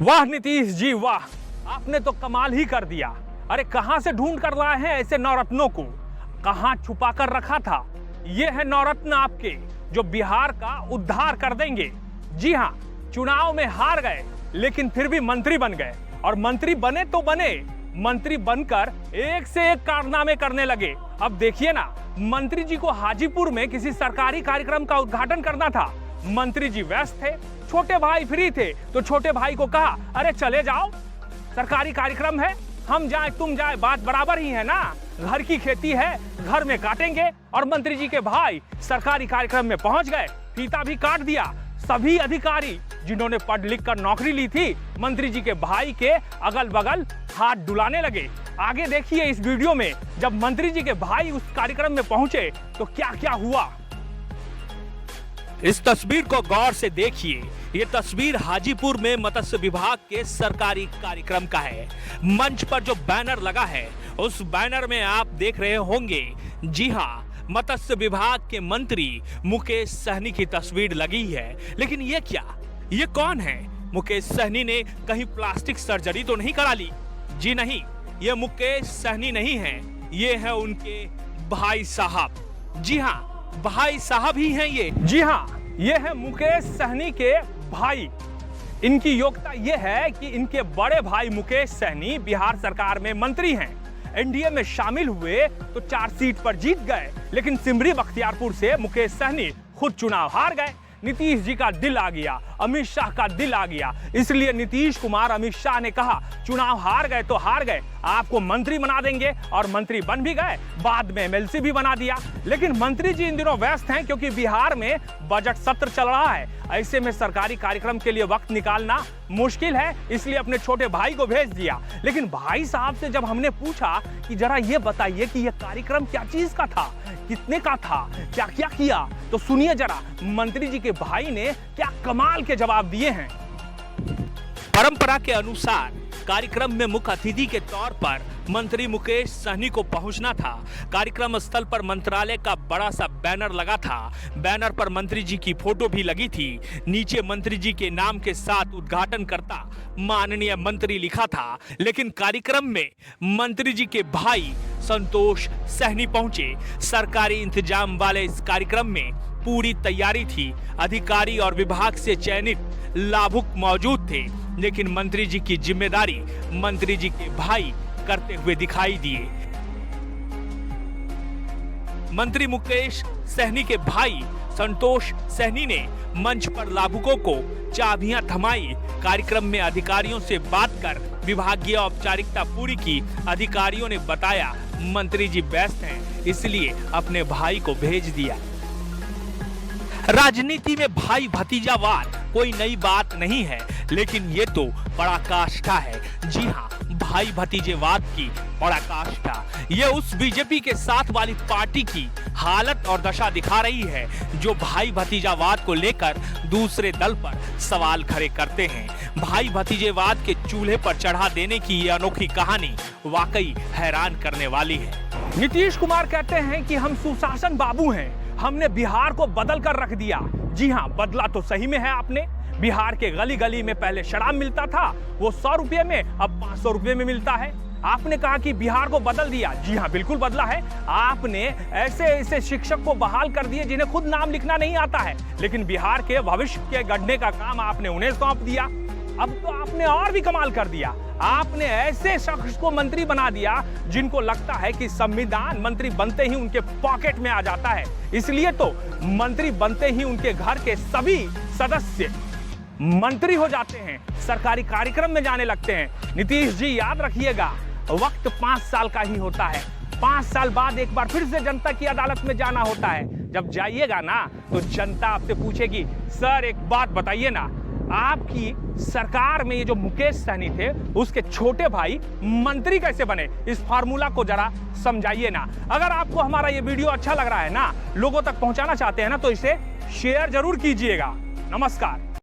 वाह नीतीश जी वाह, आपने तो कमाल ही कर दिया। अरे कहां से ढूंढ कर लाए हैं ऐसे नवरत्नों को, कहां छुपा कर रखा था? ये है नवरत्न आपके जो बिहार का उद्धार कर देंगे। जी हां, चुनाव में हार गए लेकिन फिर भी मंत्री बन गए, और मंत्री बने तो बने, मंत्री बनकर एक से एक कारनामे करने लगे। अब देखिए ना, मंत्री जी को हाजीपुर में किसी सरकारी कार्यक्रम का उद्घाटन करना था। मंत्री जी व्यस्त थे, छोटे भाई फ्री थे, तो छोटे भाई को कहा अरे चले जाओ, सरकारी कार्यक्रम है, हम जाए तुम जाए बात बराबर ही है ना, घर की खेती है घर में काटेंगे। और मंत्री जी के भाई सरकारी कार्यक्रम में पहुंच गए, फीता भी काट दिया। सभी अधिकारी जिन्होंने पढ़ लिख कर नौकरी ली थी, मंत्री जी के भाई के अगल बगल हाथ डुलाने लगे। आगे देखिए इस वीडियो में, जब मंत्री जी के भाई उस कार्यक्रम में पहुंचे तो क्या क्या हुआ। इस तस्वीर को गौर से देखिए। ये तस्वीर हाजीपुर में मत्स्य विभाग के सरकारी कार्यक्रम का है। मंच पर जो बैनर लगा है उस बैनर में आप देख रहे होंगे, जी हाँ, मत्स्य विभाग के मंत्री मुकेश सहनी की तस्वीर लगी है। लेकिन ये क्या, ये कौन है? मुकेश सहनी ने कहीं प्लास्टिक सर्जरी तो नहीं करा ली? जी नहीं, ये मुकेश सहनी नहीं है, ये है उनके भाई साहब। जी हाँ, भाई साहब ही हैं ये। जी हाँ, ये है मुकेश सहनी के भाई। इनकी योग्यता ये है कि इनके बड़े भाई मुकेश सहनी बिहार सरकार में मंत्री हैं। एनडीए में शामिल हुए तो 4 सीट पर जीत गए, लेकिन सिमरी बख्तियारपुर से मुकेश सहनी खुद चुनाव हार गए। नीतीश जी का दिल आ गया, अमित शाह का दिल आ गया, इसलिए नीतीश कुमार अमित शाह ने कहा चुनाव हार गए तो हार गए, आपको मंत्री बना देंगे, और मंत्री बन भी गए, बाद में एमएलसी भी बना दिया। लेकिन मंत्री जी इन दिनों व्यस्त हैं क्योंकि बिहार में बजट सत्र चल रहा है। ऐसे में सरकारी कार्यक्रम के लिए वक्त निकालना मुश्किल है, इसलिए अपने छोटे भाई को भेज दिया। लेकिन भाई साहब से जब हमने पूछा कि जरा ये बताइए कि यह कार्यक्रम क्या चीज का था, कितने का था, क्या क्या किया, तो सुनिए जरा मंत्री जी के भाई ने क्या कमाल के जवाब दिए हैं। परंपरा के अनुसार कार्यक्रम में मुख्य अतिथि के तौर पर मंत्री मुकेश सहनी को पहुंचना था। कार्यक्रम स्थल पर मंत्रालय का बड़ा सा बैनर लगा था। बैनर पर मंत्री जी की फोटो भी लगी थी। नीचे मंत्री जी के नाम के साथ उद्घाटनकर्ता माननीय मंत्री लिखा था। लेकिन कार्यक्रम में मंत्री जी के भाई संतोष सहनी पहुंचे। सरकारी इंतजाम वाले इस कार्यक्रम में पूरी तैयारी थी। अधिकारी और विभाग से चयनित लाभुक मौजूद थे, लेकिन मंत्री जी की जिम्मेदारी मंत्री जी के भाई करते हुए दिखाई दिए। मंत्री मुकेश सहनी के भाई संतोष सहनी ने मंच पर लाभुकों को चाबियां थमाई। कार्यक्रम में अधिकारियों से बात कर विभागीय औपचारिकता पूरी की। अधिकारियों ने बताया मंत्री जी व्यस्त हैं, इसलिए अपने भाई को भेज दिया। राजनीति में भाई भतीजावाद कोई नई बात नहीं है, लेकिन ये तो पराकाष्ठा है। जी हाँ, भाई भतीजेवाद की पराकाष्ठा। ये उस बीजेपी के साथ वाली पार्टी की हालत और दशा दिखा रही है जो भाई भतीजावाद को लेकर दूसरे दल पर सवाल खड़े करते हैं। भाई भतीजेवाद के चूल्हे पर चढ़ा देने की ये अनोखी कहानी वाकई हैरान करने वाली है। नीतीश कुमार कहते हैं कि हम सुशासन बाबू हैं, हमने बिहार को बदल कर रख दिया। जी हाँ, बदला तो सही में है आपने। बिहार के गली गली में पहले शराब मिलता था, वो 100 रुपये में अब 500 रुपये में मिलता है। आपने कहा कि बिहार को बदल दिया। जी हाँ, बिल्कुल बदला है। आपने ऐसे ऐसे शिक्षक को बहाल कर दिए जिन्हें खुद नाम लिखना नहीं आता है, लेकिन बिहार के भविष्य के गढ़ने का काम आपने उन्हें सौंप दिया। अब तो आपने और भी कमाल कर दिया, आपने ऐसे शख्स को मंत्री बना दिया जिनको लगता है कि संविधान मंत्री बनते ही उनके पॉकेट में आ जाता है, इसलिए तो मंत्री बनते ही उनके घर के सभी सदस्य मंत्री हो जाते हैं, सरकारी कार्यक्रम में जाने लगते हैं। नीतीश जी याद रखिएगा, वक्त 5 साल का ही होता है। 5 साल बाद एक बार फिर से जनता की अदालत में जाना होता है। जब जाइएगा ना तो जनता आपसे पूछेगी, सर एक बात बताइए ना, आपकी सरकार में ये जो मुकेश सहनी थे उसके छोटे भाई मंत्री कैसे बने? इस फार्मूला को जरा समझाइए ना। अगर आपको हमारा ये वीडियो अच्छा लग रहा है ना, लोगों तक पहुंचाना चाहते हैं ना, तो इसे शेयर जरूर कीजिएगा। नमस्कार।